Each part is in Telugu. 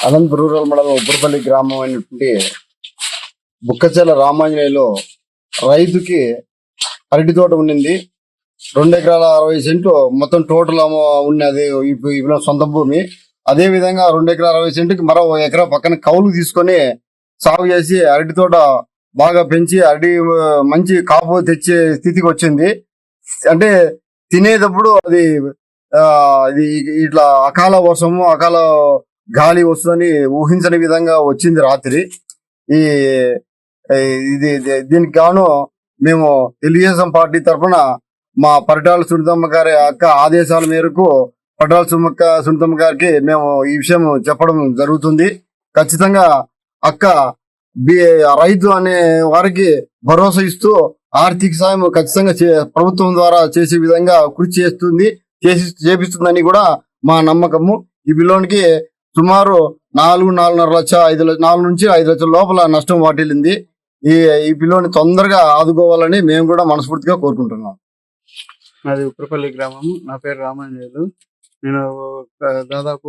అనంతపురం రూరల్ మండలం ఉప్పరపల్లి గ్రామం అయినటువంటి బుక్కచెల రామాంజనేయులో రైతుకి అరటి తోట ఉండింది. 2 ఎకరాల 60 సెంట్లు మొత్తం టోటల్ ఉన్నది ఇప్పుడు సొంత భూమి. అదే విధంగా 2 ఎకరాల 60 సెంటుకి మరో ఎకరా పక్కన కౌలు తీసుకొని సాగు చేసి అరటి తోట బాగా పెంచి అరటి మంచి కాపు తెచ్చే స్థితికి వచ్చింది. అంటే తినేటప్పుడు అది ఇది ఇట్లా అకాల వర్షము అకాల గాలి వస్తుందని ఊహించని విధంగా వచ్చింది రాత్రి. ఈ ఇది దీనికి గాను మేము తెలుగుదేశం పార్టీ తరఫున మా పరిటాల సునీతమ్మ గారి అక్క ఆదేశాల మేరకు పరిటాల సునీతమ్మ గారికి మేము ఈ విషయం చెప్పడం జరుగుతుంది. ఖచ్చితంగా అక్క రైతు అనే వారికి భరోసా ఇస్తూ ఆర్థిక సాయం ఖచ్చితంగా ప్రభుత్వం ద్వారా చేసే విధంగా కృషి చేపిస్తుందని కూడా మా నమ్మకము. ఈ బిల్లుకి సుమారు 4.5 నుంచి 5 లక్షల లోపల నష్టం వాటిల్లింది. ఈ పిల్లోని తొందరగా ఆదుకోవాలని మేము కూడా మనస్ఫూర్తిగా కోరుకుంటున్నాం. నాది ఉప్పరపల్లి గ్రామం. నా పేరు రామాంజనేయులు. నేను దాదాపు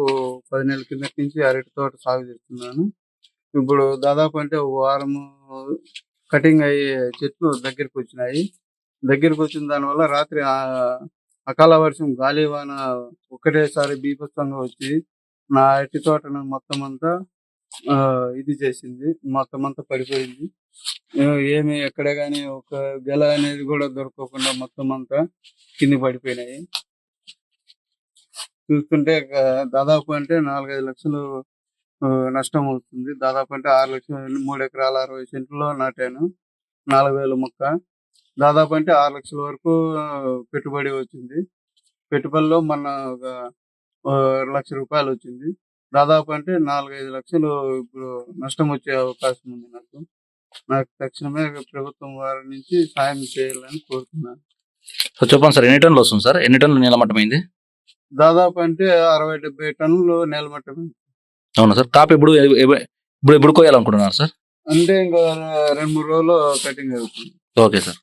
10 నెలల కిందటి నుంచి అరటి తోట సాగు చేస్తున్నాను. ఇప్పుడు దాదాపు అంటే వారం కటింగ్ అయ్యే చెట్లు దగ్గరికి వచ్చినాయి. దగ్గరికి వచ్చిన దానివల్ల రాత్రి అకాల వర్షం గాలి వాన ఒక్కటేసారి బీభత్సంగా వచ్చి నా అరటి తోటను మొత్తం అంతా ఇది చేసింది. మొత్తం అంతా పడిపోయింది. ఏమి ఎక్కడ గానీ ఒక గెల అనేది కూడా దొరకకుండా మొత్తం అంతా కింద పడిపోయినాయి. చూస్తుంటే దాదాపు అంటే 4-5 లక్షలు నష్టం అవుతుంది. దాదాపు అంటే 6 లక్షలు 3 ఎకరాల 60 సెంట్లో నాటాను. 4,000 మొక్క. దాదాపు అంటే 6 లక్షల వరకు పెట్టుబడి వచ్చింది. పెట్టుబడిలో మన ఒక 1 లక్ష రూపాయలు వచ్చింది. దాదాపు అంటే 4-5 లక్షలు ఇప్పుడు నష్టం వచ్చే అవకాశం ఉంది. నాకు తక్షణమే ప్రభుత్వం వారి నుంచి సాయం చేయాలని కోరుతున్నాను. చెప్పండి సార్, ఎన్ని టన్నులు వస్తుంది సార్? ఎన్ని టన్నులు నేలమట్టమైంది? దాదాపు అంటే 60-70 టన్నులు నేలమట్టమైంది. అవునా సార్? తాపు ఇప్పుడు కోయాలనుకుంటున్నారు సార్? అంటే ఇంకా 2-3 రోజుల్లో కటింగ్ అవుతుంది. Okay sir.